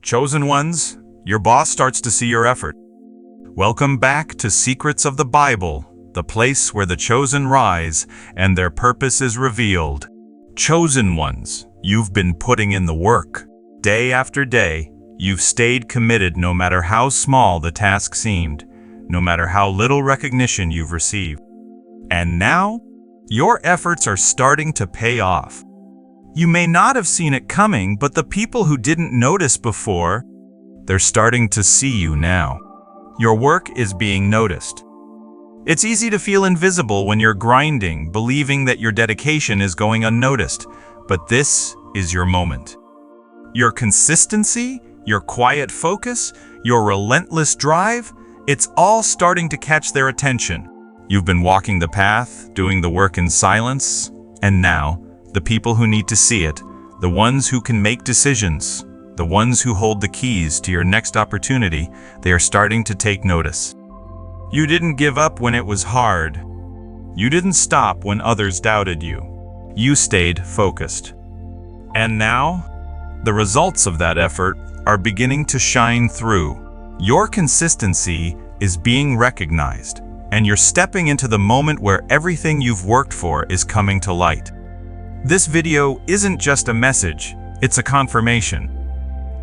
Chosen ones, your boss starts to see your effort. Welcome back to Secrets of the Bible, the place where the chosen rise and their purpose is revealed. Chosen ones, you've been putting in the work. Day after day, you've stayed committed no matter how small the task seemed, no matter how little recognition you've received. And now, your efforts are starting to pay off. You may not have seen it coming, but the people who didn't notice before, they're starting to see you now. Your work is being noticed. It's easy to feel invisible when you're grinding, believing that your dedication is going unnoticed, but this is your moment. Your consistency, your quiet focus, your relentless drive, it's all starting to catch their attention. You've been walking the path, doing the work in silence, and now, the people who need to see it, the ones who can make decisions, the ones who hold the keys to your next opportunity, they are starting to take notice. You didn't give up when it was hard. You didn't stop when others doubted you. You stayed focused. And now, the results of that effort are beginning to shine through. Your consistency is being recognized, and you're stepping into the moment where everything you've worked for is coming to light. This video isn't just a message, it's a confirmation.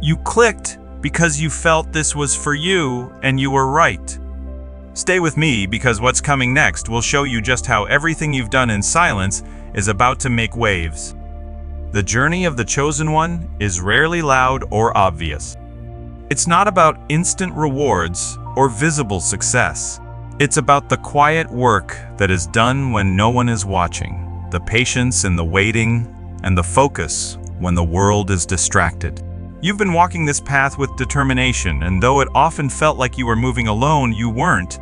You clicked because you felt this was for you and you were right. Stay with me because what's coming next will show you just how everything you've done in silence is about to make waves. The journey of the chosen one is rarely loud or obvious. It's not about instant rewards or visible success. It's about the quiet work that is done when no one is watching. The patience in the waiting, and the focus when the world is distracted. You've been walking this path with determination, and though it often felt like you were moving alone, you weren't.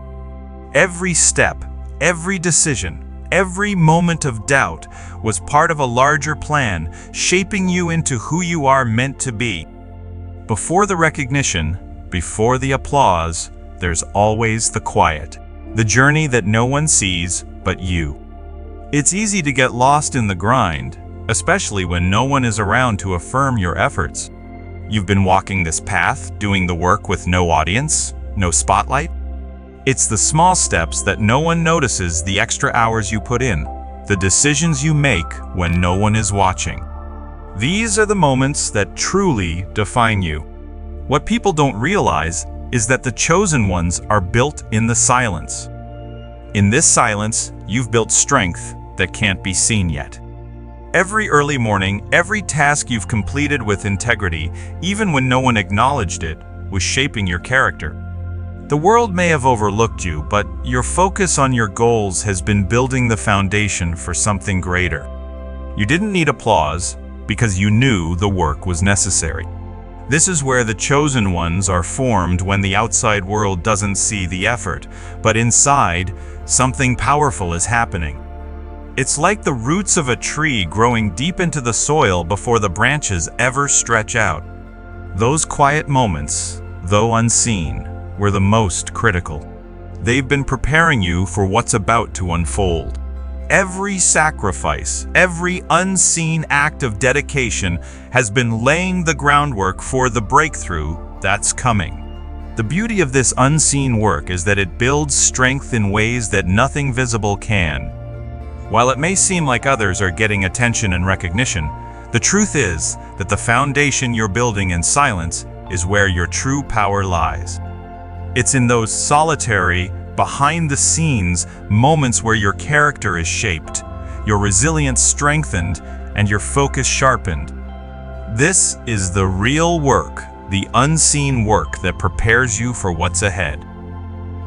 Every step, every decision, every moment of doubt was part of a larger plan, shaping you into who you are meant to be. Before the recognition, before the applause, there's always the quiet. The journey that no one sees but you. It's easy to get lost in the grind, especially when no one is around to affirm your efforts. You've been walking this path, doing the work with no audience, no spotlight. It's the small steps that no one notices, the extra hours you put in, the decisions you make when no one is watching. These are the moments that truly define you. What people don't realize is that the chosen ones are built in the silence. In this silence, you've built strength that can't be seen yet. Every early morning, every task you've completed with integrity, even when no one acknowledged it, was shaping your character. The world may have overlooked you, but your focus on your goals has been building the foundation for something greater. You didn't need applause because you knew the work was necessary. This is where the chosen ones are formed when the outside world doesn't see the effort, but inside, something powerful is happening. It's like the roots of a tree growing deep into the soil before the branches ever stretch out. Those quiet moments, though unseen, were the most critical. They've been preparing you for what's about to unfold. Every sacrifice, every unseen act of dedication has been laying the groundwork for the breakthrough that's coming. The beauty of this unseen work is that it builds strength in ways that nothing visible can. While it may seem like others are getting attention and recognition, the truth is that the foundation you're building in silence is where your true power lies. It's in those solitary, behind-the-scenes moments where your character is shaped, your resilience strengthened, and your focus sharpened. This is the real work, the unseen work that prepares you for what's ahead.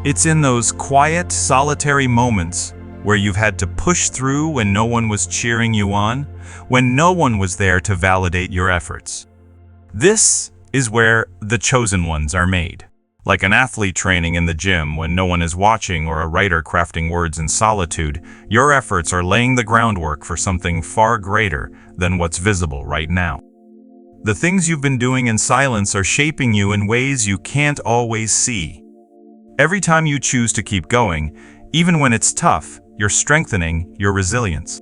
It's in those quiet, solitary moments where you've had to push through when no one was cheering you on, when no one was there to validate your efforts. This is where the chosen ones are made. Like an athlete training in the gym when no one is watching, or a writer crafting words in solitude, your efforts are laying the groundwork for something far greater than what's visible right now. The things you've been doing in silence are shaping you in ways you can't always see. Every time you choose to keep going, even when it's tough, you're strengthening your resilience.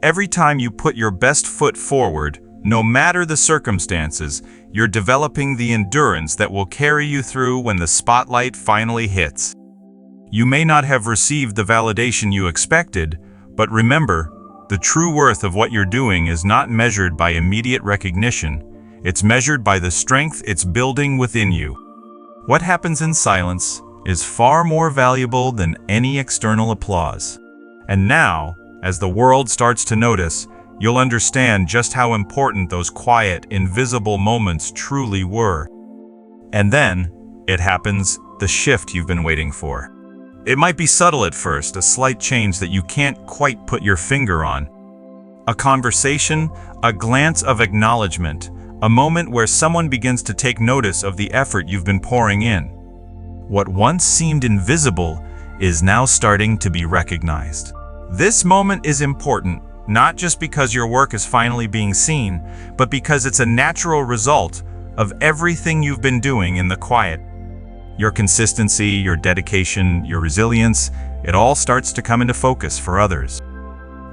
Every time you put your best foot forward, No matter the circumstances, you're developing the endurance that will carry you through when the spotlight finally hits. You may not have received the validation you expected, but remember, the true worth of what you're doing is not measured by immediate recognition. It's measured by the strength it's building within you. What happens in silence is far more valuable than any external applause. And now, as the world starts to notice, you'll understand just how important those quiet, invisible moments truly were. And then, it happens, the shift you've been waiting for. It might be subtle at first, a slight change that you can't quite put your finger on. A conversation, a glance of acknowledgement, a moment where someone begins to take notice of the effort you've been pouring in. What once seemed invisible is now starting to be recognized. This moment is important, not just because your work is finally being seen, but because it's a natural result of everything you've been doing in the quiet. Your consistency, your dedication, your resilience, it all starts to come into focus for others.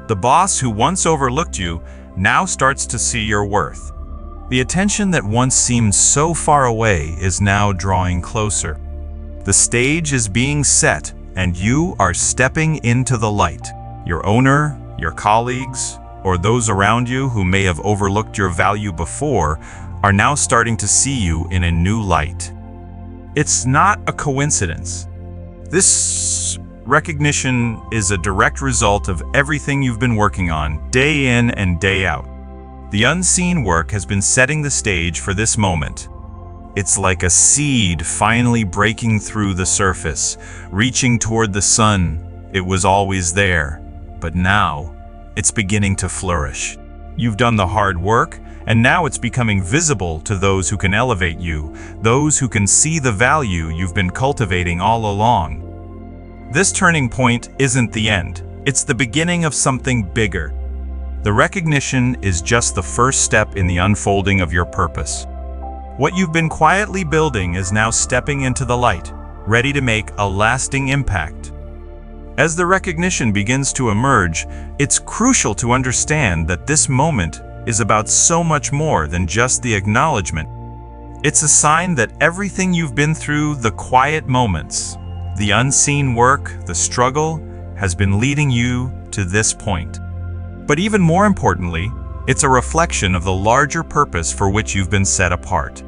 The boss who once overlooked you now starts to see your worth. The attention that once seemed so far away is now drawing closer. The stage is being set, and you are stepping into the light. Your owner, your colleagues, or those around you who may have overlooked your value before are now starting to see you in a new light. It's not a coincidence. This recognition is a direct result of everything you've been working on, day in and day out. The unseen work has been setting the stage for this moment. It's like a seed finally breaking through the surface, reaching toward the sun. It was always there, but now it's beginning to flourish. You've done the hard work, and now it's becoming visible to those who can elevate you, those who can see the value you've been cultivating all along. This turning point isn't the end. It's the beginning of something bigger. The recognition is just the first step in the unfolding of your purpose. What you've been quietly building is now stepping into the light, ready to make a lasting impact. As the recognition begins to emerge, it's crucial to understand that this moment is about so much more than just the acknowledgement. It's a sign that everything you've been through, the quiet moments, the unseen work, the struggle, has been leading you to this point. But even more importantly, it's a reflection of the larger purpose for which you've been set apart.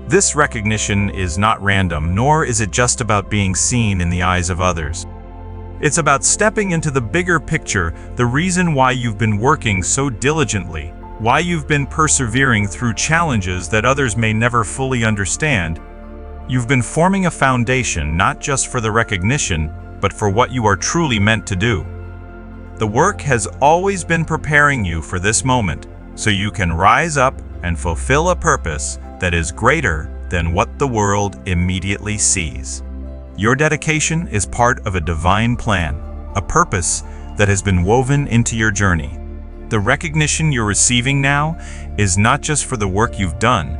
This recognition is not random, nor is it just about being seen in the eyes of others. It's about stepping into the bigger picture, the reason why you've been working so diligently, why you've been persevering through challenges that others may never fully understand. You've been forming a foundation not just for the recognition, but for what you are truly meant to do. The work has always been preparing you for this moment, so you can rise up and fulfill a purpose that is greater than what the world immediately sees. Your dedication is part of a divine plan, a purpose that has been woven into your journey. The recognition you're receiving now is not just for the work you've done,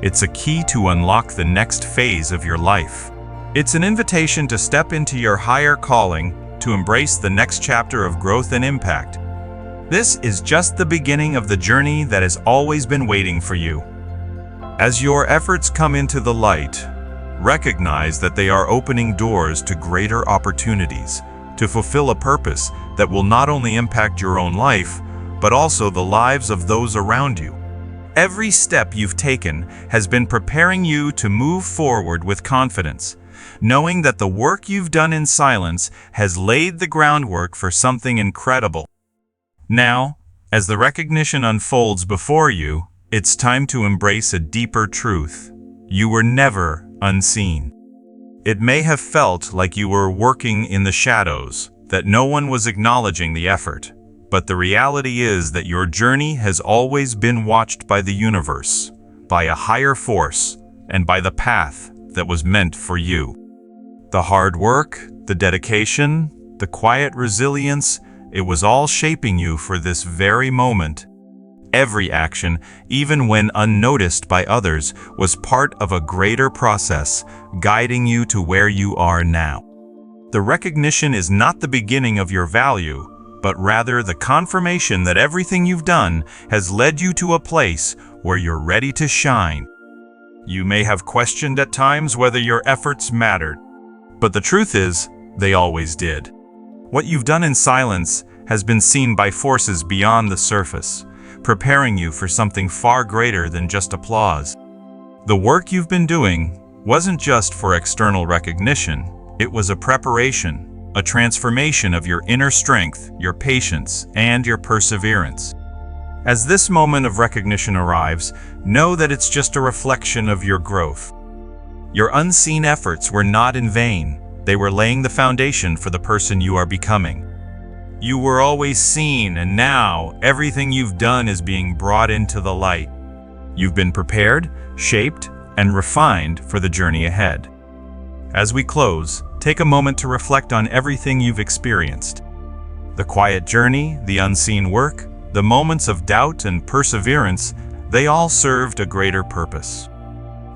it's a key to unlock the next phase of your life. It's an invitation to step into your higher calling, to embrace the next chapter of growth and impact. This is just the beginning of the journey that has always been waiting for you. As your efforts come into the light, recognize that they are opening doors to greater opportunities, to fulfill a purpose that will not only impact your own life, but also the lives of those around you. Every step you've taken has been preparing you to move forward with confidence, knowing that the work you've done in silence has laid the groundwork for something incredible. Now, as the recognition unfolds before you, it's time to embrace a deeper truth. You were never unseen. It may have felt like you were working in the shadows, that no one was acknowledging the effort. But the reality is that your journey has always been watched by the universe, by a higher force, and by the path that was meant for you. The hard work, the dedication, the quiet resilience, it was all shaping you for this very moment. Every action, even when unnoticed by others, was part of a greater process, guiding you to where you are now. The recognition is not the beginning of your value, but rather the confirmation that everything you've done has led you to a place where you're ready to shine. You may have questioned at times whether your efforts mattered, but the truth is, they always did. What you've done in silence has been seen by forces beyond the surface, preparing you for something far greater than just applause. The work you've been doing wasn't just for external recognition, it was a preparation, a transformation of your inner strength, your patience, and your perseverance. As this moment of recognition arrives, know that it's just a reflection of your growth. Your unseen efforts were not in vain. They were laying the foundation for the person you are becoming. You were always seen, and now everything you've done is being brought into the light. You've been prepared, shaped, and refined for the journey ahead. As we close, take a moment to reflect on everything you've experienced. The quiet journey, the unseen work, the moments of doubt and perseverance, they all served a greater purpose.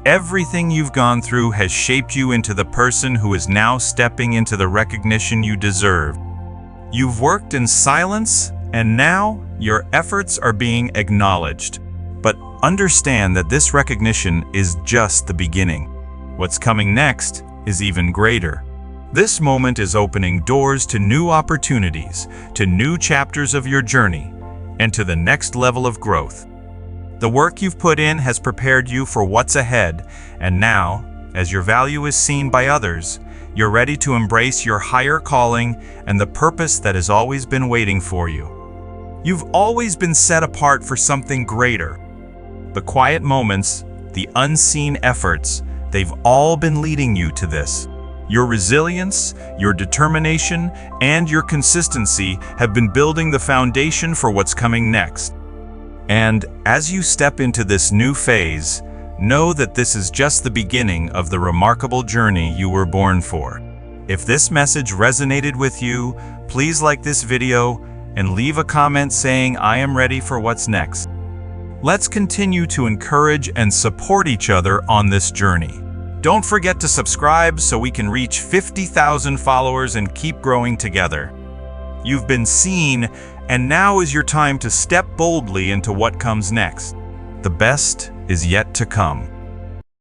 Everything you've gone through has shaped you into the person who is now stepping into the recognition you deserve. You've worked in silence, and now your efforts are being acknowledged. But understand that this recognition is just the beginning. What's coming next is even greater. This moment is opening doors to new opportunities, to new chapters of your journey, and to the next level of growth. The work you've put in has prepared you for what's ahead, and now, as your value is seen by others, you're ready to embrace your higher calling and the purpose that has always been waiting for you. You've always been set apart for something greater. The quiet moments, the unseen efforts, they've all been leading you to this. Your resilience, your determination, and your consistency have been building the foundation for what's coming next. And as you step into this new phase, know that this is just the beginning of the remarkable journey you were born for. If this message resonated with you, please like this video and leave a comment saying, "I am ready for what's next." Let's continue to encourage and support each other on this journey. Don't forget to subscribe so we can reach 50,000 followers and keep growing together. You've been seen, and now is your time to step boldly into what comes next. The best is yet to come.